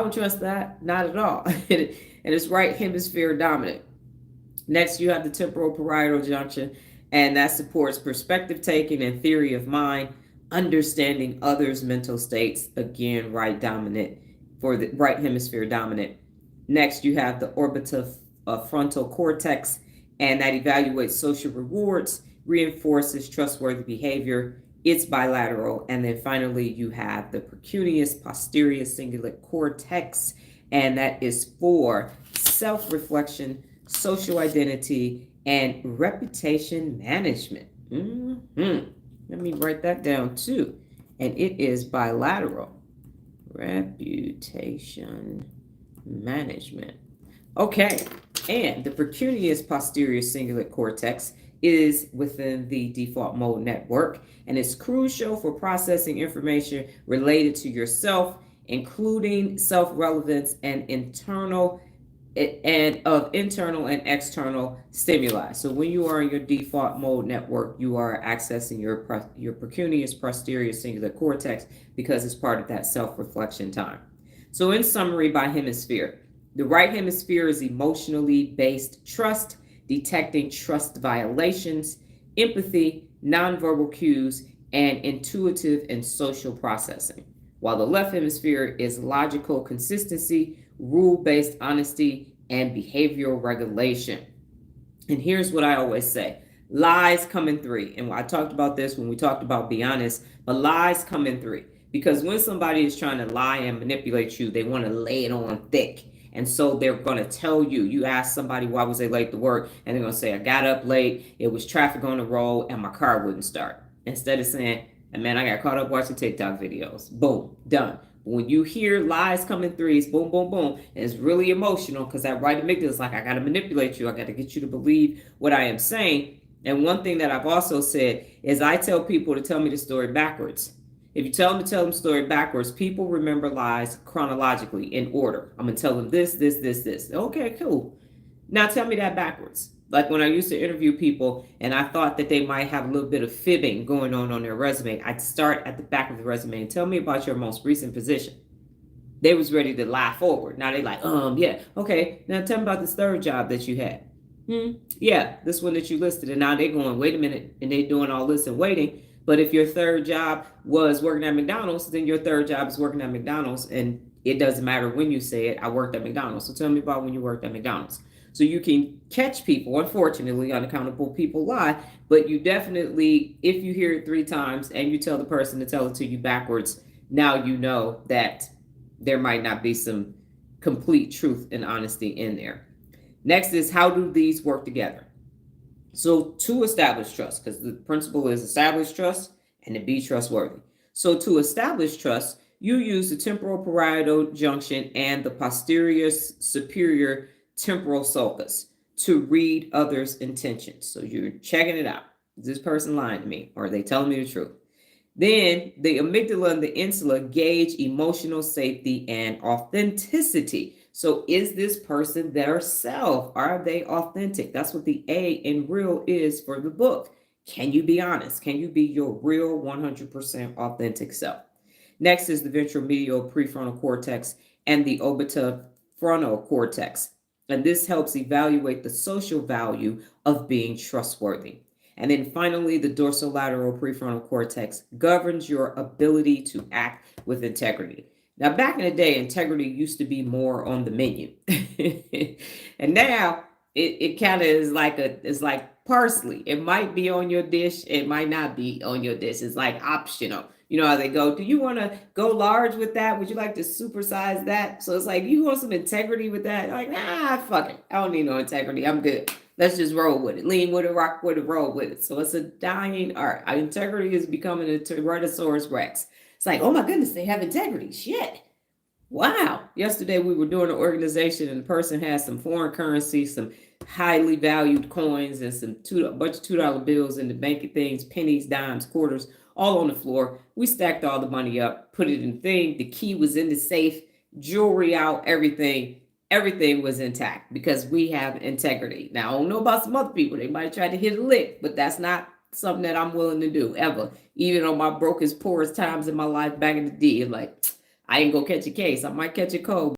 don't trust that. Not at all. And it's right hemisphere dominant. Next, you have the temporal parietal junction, and that supports perspective taking and theory of mind, understanding others' mental states. Again, right dominant for the right hemisphere dominant. Next, you have the orbitofrontal cortex, and that evaluates social rewards, reinforces trustworthy behavior. It's bilateral. And then finally, you have the precuneus posterior cingulate cortex, and that is for self reflection, social identity, and reputation management. Let me write that down too. And it is bilateral. Reputation management. Okay. And the precuneus posterior cingulate cortex is within the default mode network, and it's crucial for processing information related to yourself, including self-relevance and internal and external stimuli. So when you are in your default mode network, you are accessing your precuneus posterior cingulate cortex because it's part of that self-reflection time. So in summary, by hemisphere, the right hemisphere is emotionally based trust, detecting trust violations, empathy, nonverbal cues, and intuitive and social processing. While the left hemisphere is logical consistency, rule-based honesty, and behavioral regulation. And here's what I always say. Lies come in three. And I talked about this when we talked about be honest, but lies come in three. Because when somebody is trying to lie and manipulate you, they want to lay it on thick. And so they're going to tell you, you ask somebody, why was they late to work? And they're going to say, I got up late, it was traffic on the road, and my car wouldn't start. Instead of saying, man, I got caught up watching TikTok videos. Boom, done. When you hear lies come in threes, boom, boom, boom, and it's really emotional because that right amygdala is like, I got to manipulate you. I got to get you to believe what I am saying. And one thing that I've also said is I tell people to tell me the story backwards. If you tell them to tell them the story backwards, people remember lies chronologically in order. I'm going to tell them this, this, this, this. Okay, cool. Now tell me that backwards. Like when I used to interview people and I thought that they might have a little bit of fibbing going on their resume, I'd start at the back of the resume and tell me about your most recent position. They was ready to lie forward. Now they like, yeah, okay. Now tell me about this third job that you had. Yeah, this one that you listed. And now they're going, wait a minute, and they're doing all this and waiting. But if your third job was working at McDonald's, then your third job is working at McDonald's. And it doesn't matter when you say it, I worked at McDonald's. So tell me about when you worked at McDonald's. So you can catch people, unfortunately, unaccountable people lie, but you definitely, if you hear it three times and you tell the person to tell it to you backwards, now you know that there might not be some complete truth and honesty in there. Next is, how do these work together? So to establish trust, because the principle is establish trust and to be trustworthy. So to establish trust, you use the temporal parietal junction and the posterior superior temporal sulcus to read others' intentions. So you're checking it out. Is this person lying to me? Or are they telling me the truth? Then the amygdala and the insula gauge emotional safety and authenticity. So is this person their self? Are they authentic? That's what the A in real is for the book. Can you be honest? Can you be your real 100% authentic self? Next is the ventromedial prefrontal cortex and the orbitofrontal cortex. And this helps evaluate the social value of being trustworthy. And then finally, the dorsolateral prefrontal cortex governs your ability to act with integrity. Now, back in the day, integrity used to be more on the menu. And now it kind of is like parsley. It might be on your dish. It might not be on your dish. It's like optional. You know how they go, do you want to go large with that? Would you like to supersize that? So it's like, you want some integrity with that? Like, nah, fuck it. I don't need no integrity. I'm good. Let's just roll with it. Lean with it, rock with it, roll with it. So it's a dying art. Integrity is becoming a Tyrannosaurus Rex. It's like, oh my goodness, they have integrity. Shit. Wow. Yesterday we were doing an organization and the person had some foreign currency, some highly valued coins and a bunch of $2 bills in the bank things, pennies, dimes, quarters, all on the floor. We stacked all the money up, put it in the thing. The key was in the safe, jewelry out, everything. Everything was intact because we have integrity. Now, I don't know about some other people. They might try to hit a lick, but that's not something that I'm willing to do ever. Even on my brokest, poorest times in my life back in the day, like, I ain't gonna catch a case. I might catch a cold.